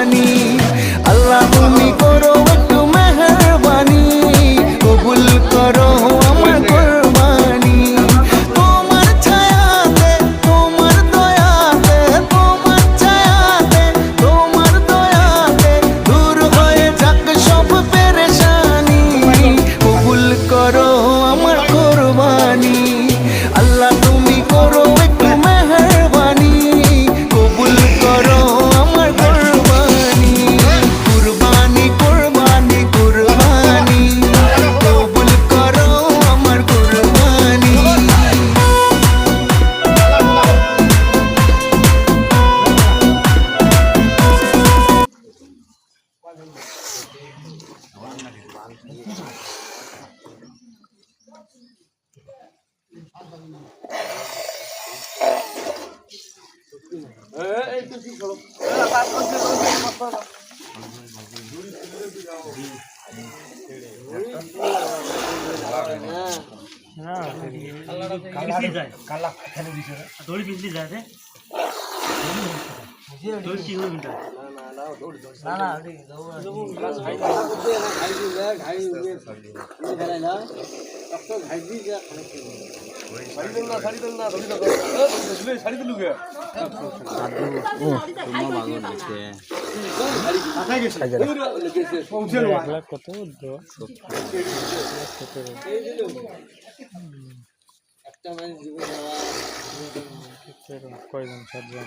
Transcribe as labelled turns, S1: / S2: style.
S1: কোরবানি। আল্লাহ তুমি করো একটু মেহেরবানি, কবুল করো আমার কোরবানি। তোমার ছায়াতে, তোমার দয়াতে, তোমার ছায়াতে, তোমার দয়াতে দূর হয়ে যাক সব পেরেশানি, কবুল করো আমার কোরবানি। আল্লাহ তুমি করো একটু মেহেরবানি, কবুল করো আমার কোরবানি। কুরবানি কুরবানি কুরবানি, কবুল করো আমার কোরবানি।
S2: কয়জন? 7 জন।